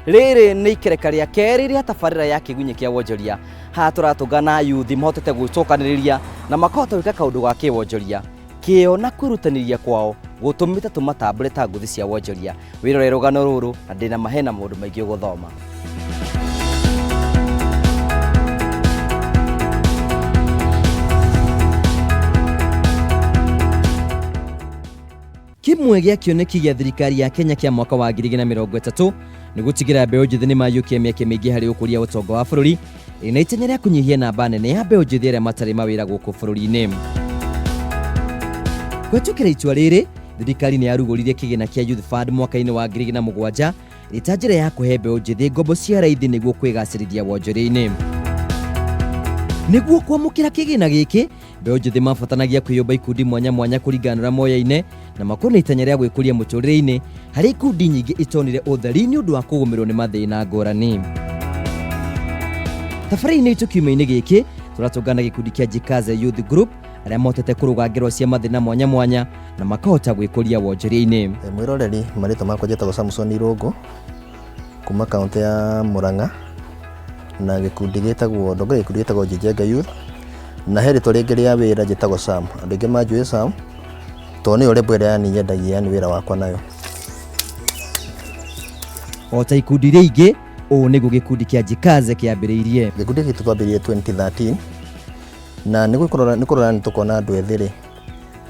Riri ni ikereka ria keri ria tabarira ya Kiigunyi Kia Wonjoria. Ha turatungana youth mahotete gwicokaniriria na makahota gwika kaundu ga kiwonjoria. Kio na kwirutaniria kwao gutumite tumatambure ta nguthi cia wonjoria. Wirore rugano ruru na ndina mahena maundu maingi guthoma. Kimwe gĩa kĩoneki gĩa thirikari ya Kenya kĩa mwaka wa 2030 nĩ gũtigĩra mbeũ njĩthĩ nĩ mayũkia mĩeke mĩingĩ harĩ ũkũria ũtonga wa bũrũri na itenya rĩa kũnyihia namba nene ya mbeũ njĩthĩ arĩa matarĩ mawĩra gũkũ bũrũri-inĩ. Kũhetũkĩra itua rĩrĩ, thirikari nĩ yarugũririe kĩgĩna kĩa Youth Fund mwaka-inĩ wa 2007 ĩta njĩra ya kũhe mbeũ njĩthĩ ngombo cia raithi nĩguo kwĩgacĩrithia wonjoria-inĩ. Nĩguo kwamũkĩra kĩgĩna gĩkĩ, mbeũ njĩthĩ mabatanagia kwĩyũmba ikundi mwanya mwanya kũringana na moya-inĩ na makona itanya rĩa gwĩkũria mũtũrĩre-inĩ harĩ ikundi nyingĩ itonire ũtheri nĩ ũndũ wa kũgũmĩrwo nĩ mathĩna ngũrani. Thabarĩ-inĩ itũ kiumia-inĩ gĩkĩ tũratũngana gĩkundi kĩa Jijenge Youth Group arĩa mahotete kũrũga cia mathĩna mwanya mwanya na makahota gwĩkũria wonjoria-inĩ. Mwĩroreri marĩtwa makwa njĩtagwo Samson Irũngũ kuma kaunti ya Murang'a na gĩkundi gĩtagwo Jijenge Youth na rĩtwa rĩngĩ rĩa wĩra njĩtagwo Sam. Andũ aingĩ manjũĩ Sam tondũ nĩ ũrĩa mbere yani nyendagia ni wĩra wakwa nayo. Ota ikundi iria ingĩ ũũ nĩguo gĩkundi kĩa Jijenge kĩambĩrĩirie. Gĩkundi gĩkĩ twambĩrĩirie 2013 na nĩ kũrora nĩ tũkona andũ ethĩ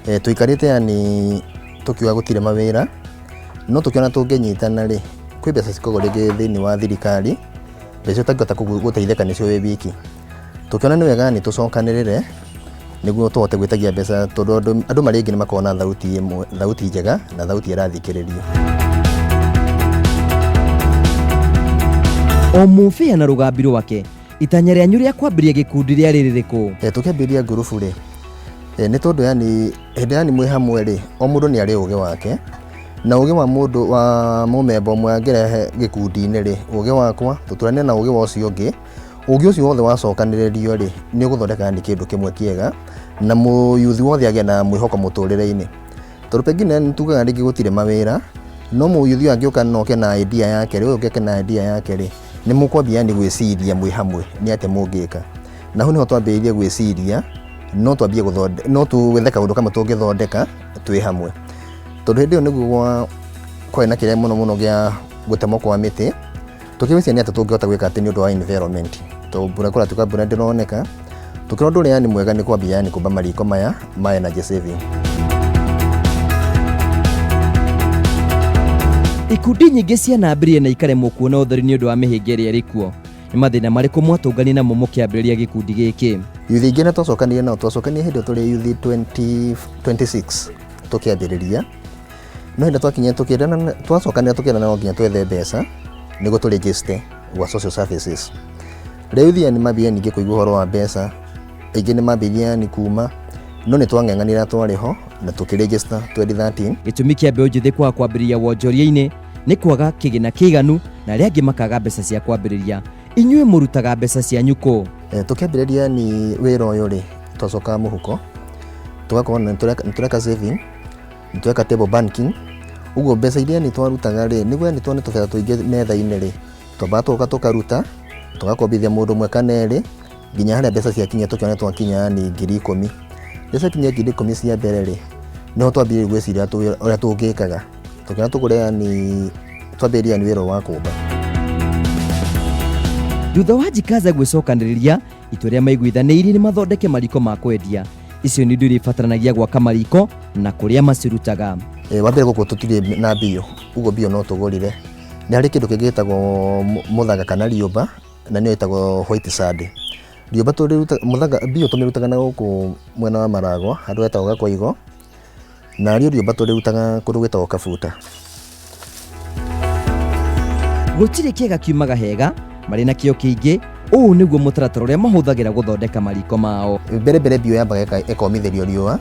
tũikarĩte yani tũkiuga gũtirĩ mawĩra no tũkiona tũngĩnyitana rĩ kwĩ mbeca cikoragwo rĩngĩ thĩinĩ wa thirikari mbeca ũtangĩhota gũteithĩka nĩcio wĩ wiki. Tũkiona nĩ wega nĩ tũcokanĩrĩre nĩguo tũhote gwĩtagia mbeca tondũ andũ marĩ aingĩ nĩ makona thauti njega na thauti ĩrathikĩrĩrio. O mũbĩa na rũgambi rwake, itanya rĩanyu rĩa kwambĩrĩria gĩkundi rĩa rĩrĩkũ? Tũkĩambĩrĩria ngurubu rĩ nĩ tondũ yani hĩndĩ yani mwĩ hamwe rĩ o mũndũ nĩ arĩ ũgĩ wake na ũgĩ wa mũndũ wa mũmemba ũmwe angĩrehe gĩkundi-inĩ rĩ ũgĩ wakwa tũtũranie na ũgĩ wa ũcio ũngĩ. Ũgĩ ũcio wothe wacokanĩrĩrio rĩ nĩ ũgũthondeka yani kĩndũ kĩmwe kĩega na mũyuthi wothe agĩa na mwĩhoko mũtũrĩre-inĩ. Tondũ pengine nĩ tugaga rĩngĩ gũtirĩ mawĩra no mũyuthi angĩũka na oke na idea yake rĩ ũyũ ũngĩke na idea yake rĩ nĩ mũkwambia yani gwĩciria mwĩ hamwe nĩ atĩ mũngĩka. Na hau nĩho twambĩrĩirie gwĩciria no twambie no twethe kaũndũ kamwe tũngĩthondeka twĩ hamwe. Tondũ hĩndĩ ĩyo nĩguo kwarĩ na kĩrĩa mũno gĩa gũtemwo kwa mĩtĩ tũkĩwĩcia nĩ atĩ tũngĩhota gwĩka atĩ nĩ ũndũ wa environment. Tondũ mbura kũratuĩka mbura ndĩroneka tũkĩona ũndũ ũrĩa yani mwega nĩ kwambia yani kũmba mariko maya ma energy saving. Ikundi nyingĩ cianambĩrĩirie na ikaremwo kuona ũtheri nĩ ũndũ wa mĩhĩnga ĩrĩa ĩrĩ kuo. Nĩ mathĩna marĩkũ mwatũngania namo mũkĩambĩrĩria gĩkundi gĩkĩ? Youth ingĩ na twacokanire nao hĩndĩ ĩyo tũrĩ youth 26 tũkĩambĩrĩria no hĩndĩ twakinya twacokanire tũkĩrana no nginya twethe mbeca nĩguo tũ register gwa social services. Rĩu thia nĩ mambia ningĩ kũigua ũhoro wa mbeca aingĩ nĩ mambia ni kuma no nĩ twang'eng'anĩra twarĩho na tũkĩregister 2013. Gĩtũmi kĩa mbeũ njĩthĩ kwaga kwambĩrĩria wonjoria-inĩ nĩ kwaga kĩgĩna kĩiganu na arĩa angĩ makaga mbeca cia kwambĩrĩria. Inyuĩ mũrutaga mbeca cianyu kũ? Tũkĩambĩrĩria ni wĩra ũyũ rĩ twacokaga mũhuko tũgakorwo nĩ tũreka saving nĩ tweka table banking. Ũguo mbeca iria nĩ twarutaga rĩ nĩguo nĩ tuone tũbeca tũingĩ metha-inĩ rĩ twambaga tũkaruta tũgakombithia mũndũ ũmwe kana erĩ nginya harĩa mbeca ciakinya tũkĩona twakinya ni 10,000. Mbeca kinya 10,000 cia mbere rĩ nĩho twambĩrĩirie gwĩciria ũrĩa tũngĩkaga tũkĩona tũgũre yani twambĩrĩria ni wĩra wa kũmba. Thutha wa Jijenge gwĩcokanĩrĩria itua rĩa maiguithanĩirie nĩ mathondeke mariko ma kwendia. Icio nĩ indo iria ibataranagia gwaka mariko na kũrĩa macirutaga. Wambere gũkũ tũtirĩ na mbio ũguo mbio no tũgũrire. Nĩ harĩ kĩndũ kĩngĩ gĩtagwo mũthanga kana riũmba na nĩyo ĩtagwo white sand. Riũmba mũthanga mbio tũmĩrutaga na gũkũ mwena wa Maragwa handũ hetagwo Gakoigo na riũmba tũrĩrutaga kũndũ gwĩtagwo Kabuta. Gũtirĩ kĩega kiumaga hega marĩ na kĩo kĩingĩ. Ũũ nĩguo mũtaratara ũrĩa mahũthagĩra gũthondeka mariko mao. Mbere mbio yambaga ĩkomithĩrio riũa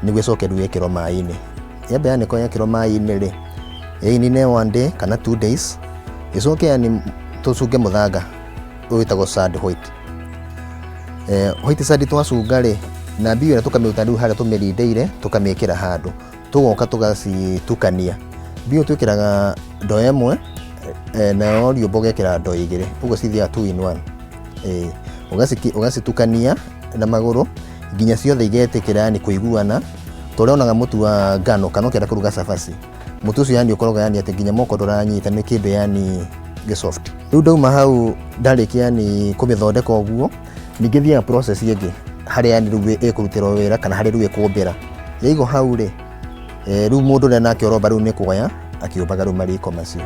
nĩguo ĩcoke rĩu ĩkĩrwo maĩ-inĩ. Yamba yani ĩkĩrwo maĩ-inĩ rĩ ĩinine 1 day kana 2 days ĩcoke yani tũcunge mũthanga ũyũ wĩtagwo sand white. White sand twacunga rĩ na mbio ĩrĩa tũkamĩruta rĩu harĩa tũmĩrindĩire tũkamĩkĩra handũ tũgoka tũgacitukania. Mbio twĩkĩraga ndoo ĩmwe na rio bogekera ndo igire ugo cithia 2 in 1 ugacitukania na maguru nginya ciothe igetikira yani kuiguana tore onaga mutu wa ngano kana ukenda kuruga cabaci mutu ucio yani ukoroga yani ati nginya moko nduranyita ni kindu yani ge soft riu ndauma hau ndarikia yani kumithondeka uguo ningithia process ingi hari yani riu ikurutira wira kana hari riu ikumbira yaigo hau ri riu mundu nake oromba riu ni kugoya akiumbaga riu mariko macio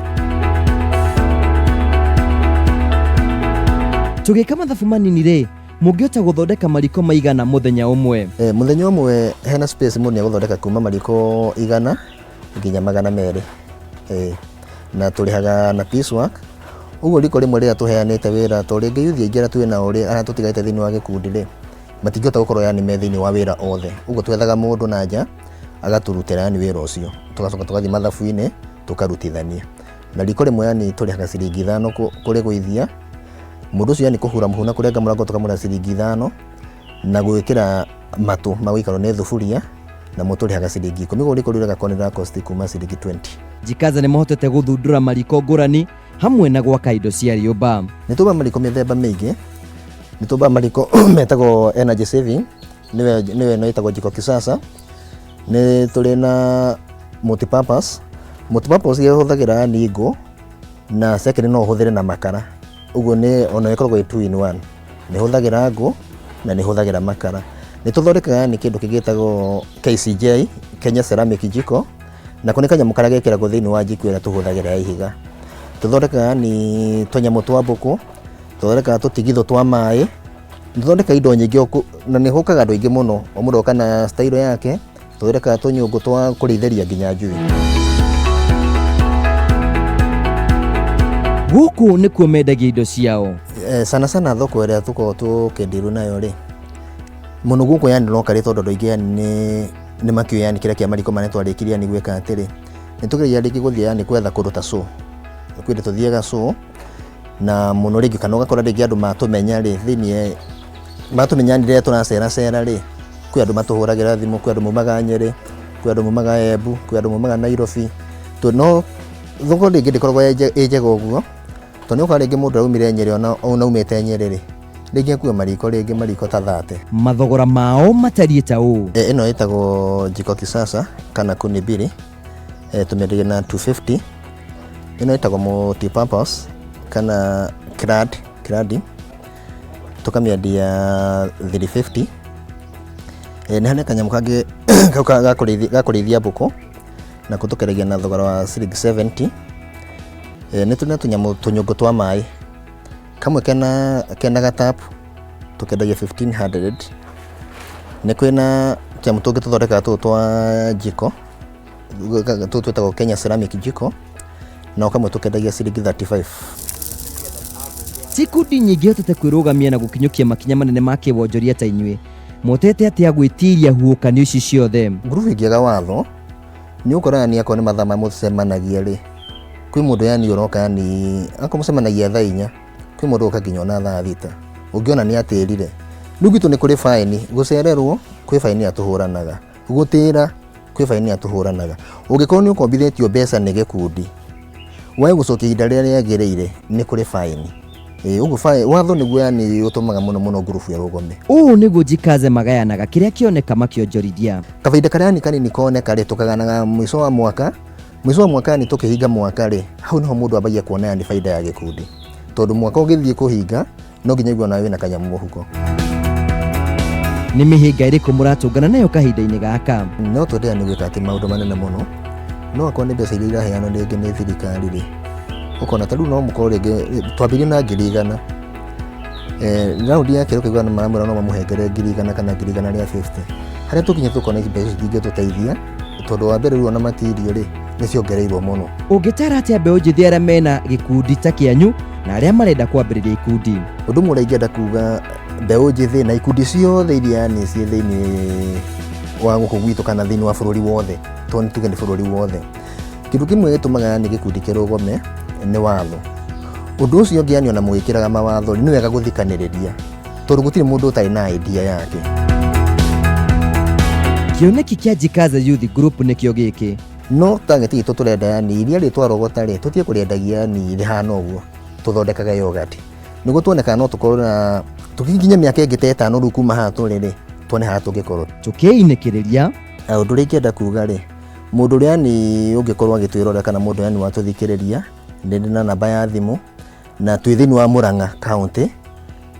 tugika mathabu manini ri mungiota guthondeka mariko maigana muthenya umwe muthenya umwe hena space mundu guthondeka kuma mariko igana nginya 200 na turihaga na piecework uguo riko rimwe rira tuheanite wira to ringi youth ingira twina uri ara tutigaite thini wa gikundi ri matingihota gukorwo yani me thini wa wira othe uguo twethaga mundu na nja agaturutira yani wira ucio tugacoka tugathi mathabu-ini tukarutithania na riko rimwe yani turihaga ciringi 5 kuri guithia mundu ucio yani kuhura muhuna kurenga murango tukamura ciringi 5 na gwikira matu magwikaro ni thufuria na muturihaga ciringi 10 guo riko riraga konera cost kuma ciringi 20 jikaza ni mohotete guthundura mariko ngurani hamwe na gwaka indo cia riumba ni tuba mariko mithemba mingi ni tuba mariko metago energy saving niwe no itagwo jiko kisasa ni turi na multipurpose ye huthagira ni ngo na second no huthire na makara uguo ni ona ikoragwo 2 in 1 ni huthagira ngo na ni huthagira makara ni tuthondekaga ni kindu kigitagwo KCJ Kenya Ceramic Jiko na kuni kanyamu karia gekiragwo thiini wa jiko ira tuhuthagira ihiga tuthondekaga ni tunyamu twa mbuku tuthondekaga tutigitho twa mai tuthondeka indo nyingi na ni hukaga andu aingi muno o mundu kana style yake tuthondekaga tunyungu twa kuritheria nginya njui guku ni kuo mendagia indo ciao sana thoko ria tuko tukendiru nayo ri muno guku yani no kari tondu aingi yani ni makio yani kiria kia mariko mane twarikiria ni gweka atiri ni tugeria riki guthia yani kwetha kundu ta so kwende tuthiega so na muno ringi kana ugakora ringi andu matumenya ri thini matumenya ndire tunacera ri kwi andu matuhuragira thimu kwi andu mumaga Nyeri kwi andu mumaga Embu kwi andu mumaga Nairobi to no thoko ringi ndikoragwo ejega uguo to ni ukara ringi mundu aumire Nyeri ona umite Nyeri ri ringi akuwa mariko ta 30 mathogora mao matariĩ ta ũ ino itagwo jiko kisasa kana kuni biri tumendagia na 250 ino itagwo multipurpose kana cladding tukamiendia 350 ni hane kanyamu kangi gakurithia mbuku na kutukeragia na thogora wa ciringi 70 ni tuna tunyamu tunyungu twa mai kamwe kena gatap tukendagia 1500 ni kwina kyamu tungi tuthondeka twa jiko twetagwo Kenya Ceramic Jiko na kamwe tukendagia ciringi 35 Cikundi nyingi hotete kwirugamia na gukinyukia makinya manene ma kiwonjoria ta inyui motete atia gwitiria huokani ici ciothe ngurubu ingiaga watho ni ukoraga ni akone mathama mucemanagia ri kwi mundu yani uroka yani akomucemanagia thaa 4 kwi mundu ukaginya ona thaa 6 ungiona ni atirire rugitu ni kuri fine gucererwo kwi fine atuhuranaga gutira kwi fine atuhuranaga ungikorwo ni ukombithitio mbeca ni gikundi wae gucokia ihinda riria riagiriire ni kuri fine ugu watho niguo yani utumaga muno ngurubu ya rugome niguo jikaze magayanaga kiria kioneka makionjorithia kabaida karia ni kanini koneka ri tukaganaga mwisho wa mwaka ni tukihinga mwaka ri hau niho mundu abagia kuona yani faida ya gikundi tondu mwaka ugithie kuhinga no nginya igwa nawe na kanyamu muhuko ni mihinga iriku muratungana nayo kahinda-ini gaka no twendea ni gwika ati maundu manene muno no akwa ni mbeca iria iraheanwo ringi ni thirikari ri ukona tariu no mukorwo ringi twambirie na 100,000 raundi yake ukigwa na maramura no mamuhengere 100,000 kana 150 haria tukinye tukona mbeca itingi tuteithia tondu wa mbere riu ona material ri ni ciongereirwo muno ungitara atia mbeu njithi aria mena gikundi ta kianyu na aria marenda kwambiriria ikundi undu mwe ingenda kuga mbeu njithi na ikundi ciothe iria ni cie thiini wa guku gwitu kana thiini wa bururi wothe tondu tuge ni bururi wothe kindu kimwe gitumaga ni gikundi kirugome ni watho undu ucio ungi ani ona mwikiraga mawatho ni wega guthikaniriria tondu gutiri mundu utari na idea yake kioneki kia Jikaza Youth Group nikio giki no target itu turenda yani iria ritwarogota ri tutie kuriendagia yani rihana uguo tuthondekaga yogurt niguo tuoneka no tukorwo na tukikinya miaka ingi ta 5 riu kuma haha turi ri tuone haha tungikorwo tukiinekiriria undu ri kienda kuga ri mundu ri yani ungikorwo agitwirora kana mundu yani watuthikiriria ndina namba ya thimu na twi thini wa Murang'a county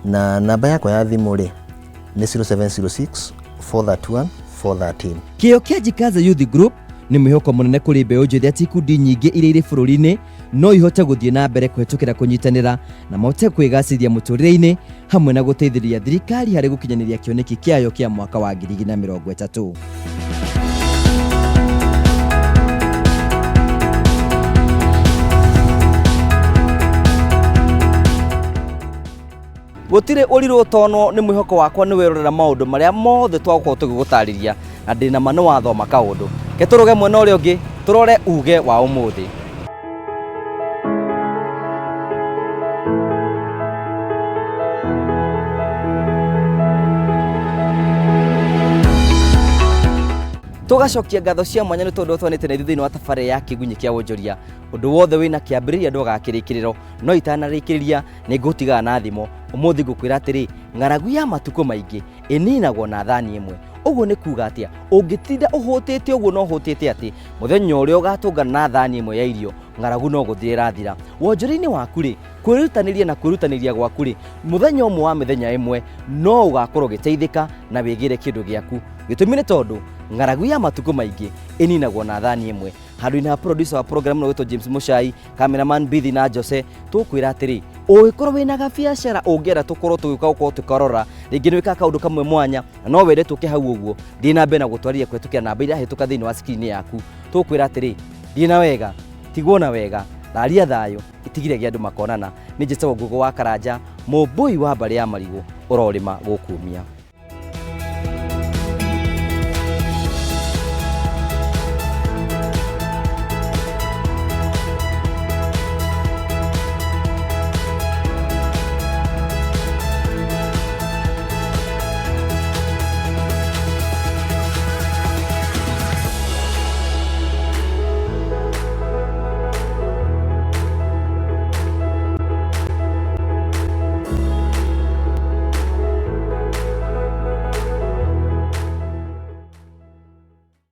na namba yakwa ya thimu ri ni 0706 431 413. Kio kia Jijenge Youth Group ni mwihoko munene kuri mbeu njithi ati ikundi nyingi iria iri bururi-ini no ihote guthie na mbere kwetukira kunyitanira na mahote kwigacithia muturire-ini hamwe na guteithĩrĩria thirikari hari gukinyaniria kioneki kiayo kia mwaka wa 2030. Gutire uriru utono ni mwihoko wakwa ni werorera maundu maria mothe twagukorwo tugigutariria na ndina mano wathoma kaundu ke turuge mwena uria ungi turore uge wa umuthi. Tugacokia ngatho cia mwanya ni tondu twanite na thini wa tafari ya Kiigunyi Kia Wonjoria. Undu wothe wina kiambiriria ndugakirikiriro no itanarikiriria ni ngutiga na thimo. Umuthi ngukwira atiri ng'aragu ya matuko maingi ininagwo na thani imwe. Uguo ni kuga atia ungitinda uhutite uguo no uhutite ati muthenya uria ugatungana na thani imwe ya irio ng'aragu no guthira thira. Wonjoria-ini waku ri kwirutaniria na kwirutaniria gwaku ri muthenya umwe wa mithenya imwe no ugakorwo giteithika na wigire kindu giaku. Gitumi ni tondu ng'aragu ya matuko maingi ininagwo na thani imwe. Handu-ini ha producer wa program no witwo James Muchai, cameraman Bithi na Jose, tukwira atiri ugikorwo wina gabiacara ungienda tukorwo tukarora ringi ni wika kaundu kamwe mwanya no wende tuke hau uguo ndina mbere na gutwarithia kwetukira namba iria hituka thini wa screen yaku. Tukwira atiri ndina wega tigwona wega raria thayo itigire andu makonana. Ni njitagwo Ngugo wa Karanja, mumbui wa mbari ya marigu urorima gukumia.